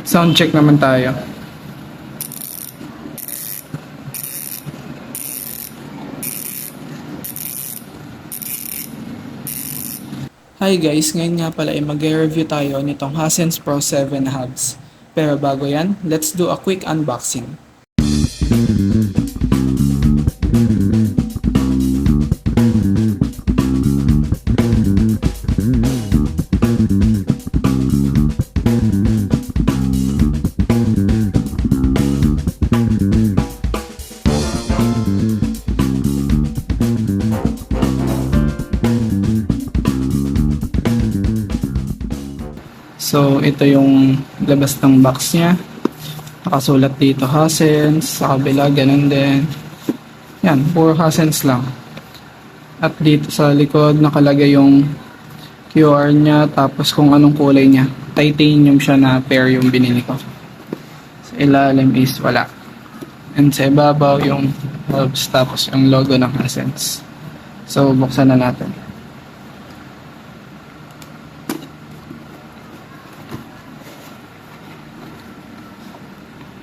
Sound check naman tayo. Hi guys, ngayon nga pala ay mag-review tayo nitong Hisense Pro 7 hubs. Pero bago yan, let's do a quick unboxing. So, ito yung labas ng box niya. Nakasulat dito Hisense, sa kabila ganun din. Yan, puro Hisense lang. At dito sa likod nakalagay yung QR niya, tapos kung anong kulay niya. Titanium siya na pair yung binili ko. Sa ilalim is wala. And sa ibabaw yung hubs, tapos yung logo ng Hisense. So, buksan na natin.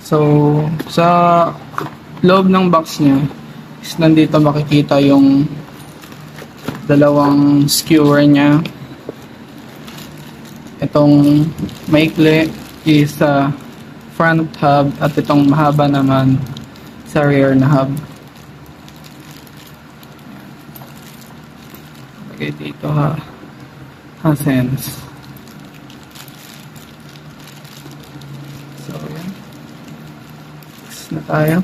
So, sa loob ng box niya is nandito makikita yung dalawang skewer niya. Itong maikli is sa front hub at itong mahaba naman sa rear na hub. Lagay dito ha. Hisense. Na tayo.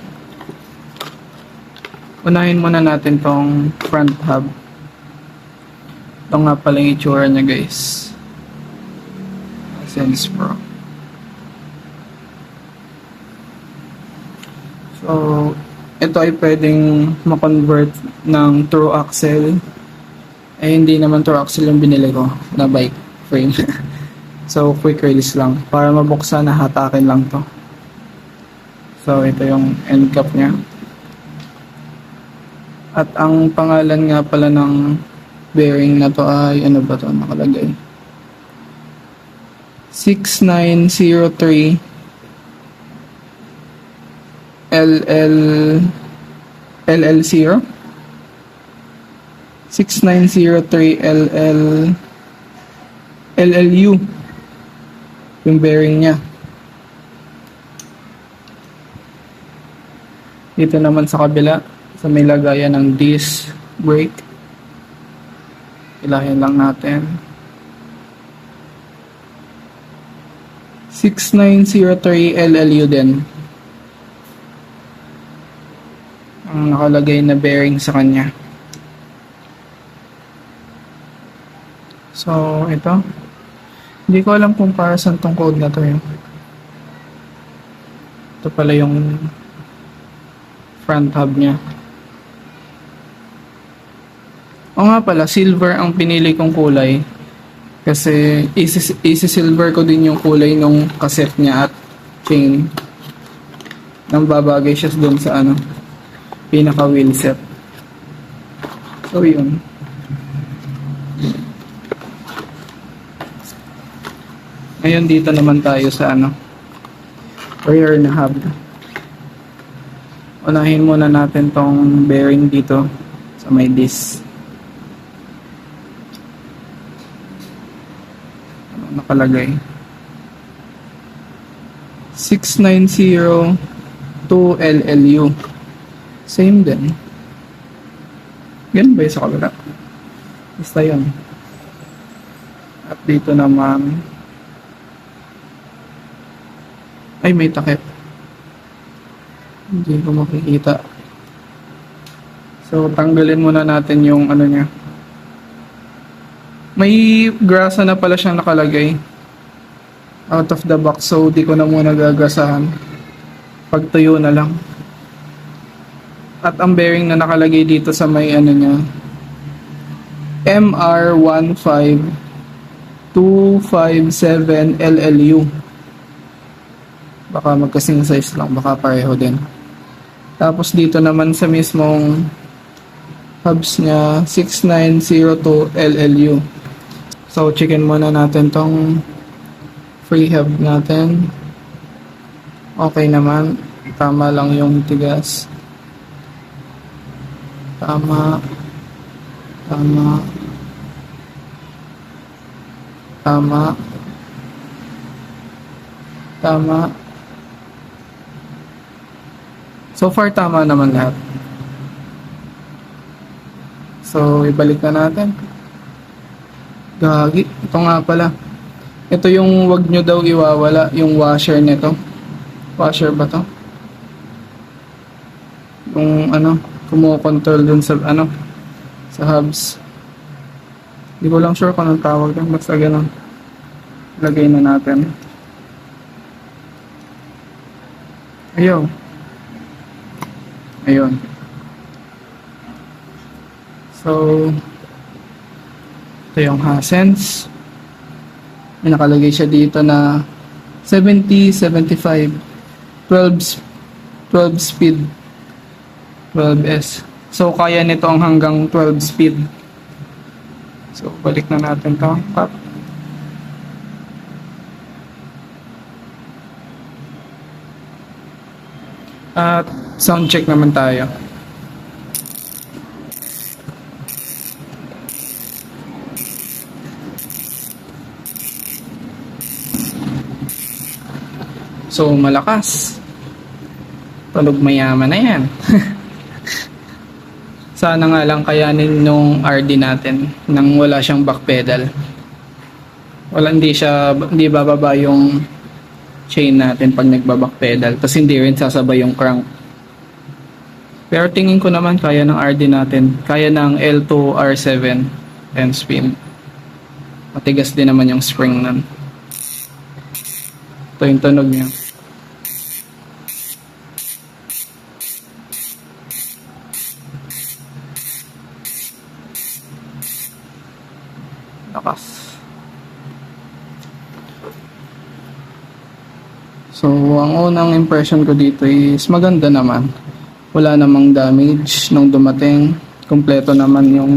Unahin muna natin tong front hub. Ito nga pala yung itsura niya guys. Hisense Pro. So, ito ay pwedeng ma-convert ng true axle. Eh, hindi naman true axle yung binili ko na bike frame. So, quick release lang. Para mabuksan na hatakin lang to. So, ito yung end cap niya. At ang pangalan nga pala ng bearing na to ay, ano ba to nakalagay? 6903 LL0 6903 LLU yung bearing niya. Dito naman sa kabila, sa may lagayan ng disc brake. Ilahin lang natin. 6903 LLU din. Ang nakalagay na bearing sa kanya. So, ito. Hindi ko alam kung para saan tong code na to yun. Ito pala yung front hub niya. O nga pala, silver ang pinili kong kulay kasi isi-silver ko din yung kulay nung cassette niya at chain nang babagay siya dun sa ano, pinaka wheel set. So yun. Ngayon dito naman tayo sa ano, rear na hub. Unahin muna natin tong bearing dito sa may disc. Ano nakalagay? 6902 LLU. Same din. Ganun ba yung sa kabila? Basta yun. At dito naman ay may takip. Hindi ko makikita. So, tanggalin muna natin yung ano niya. May grasa na pala siyang nakalagay. Out of the box. So, di ko na muna gagasahan. Pagtuyo na lang. At ang bearing na nakalagay dito sa may ano niya. MR15257 LLU. Baka magkasing size lang. Baka pareho din. Tapos dito naman sa mismong hubs niya, 6902 LLU. So, checkin muna natin tong free hub natin. Okay naman. Tama lang yung tigas. Tama. Tama. Tama. Tama. So far, tama naman lahat. So, ibalik na natin. Gagi. Ito nga pala. Ito yung wag nyo daw iwawala, yung washer nito. Washer ba to? Yung ano, kumokontrol dun sa ano, sa hubs. Hindi ko lang sure kung anong tawag doon. Basta ganun. Lagay na natin. Ayun. Ayun. So, ito yung Hasens. May nakalagay siya dito na 70, 75, 12 speed, 12S. So, kaya nito ang hanggang 12 speed. So, balik na natin to. Pop. At sound check naman tayo. So, malakas. Tulog mayaman na yan. Sana nga lang kayanin nung RD natin nang wala siyang back pedal. Hindi bababa yung chain natin pag nagba-back pedal. Tapos hindi rin sasabay yung crank. Pero tingin ko naman kaya ng RD natin. Kaya ng L2 R7 10 spin. Matigas din naman yung spring nun. Ito yung tunog niya. Lakas. So, ang unang impression ko dito is maganda naman. Wala namang damage nung dumating. Kompleto naman yung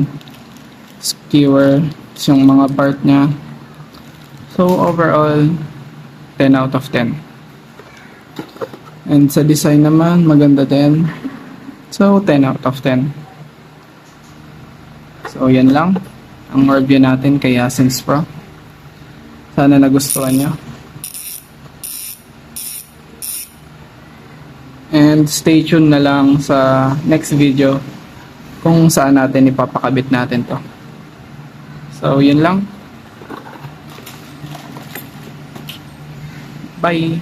skewer, yung mga part niya. So, overall, 10 out of 10. And sa design naman, maganda din. So, 10 out of 10. So, yan lang ang review natin kay Hasens Pro. Sana nagustuhan nyo. And stay tuned na lang sa next video kung saan natin ipapakabit natin to. So, yun lang. Bye!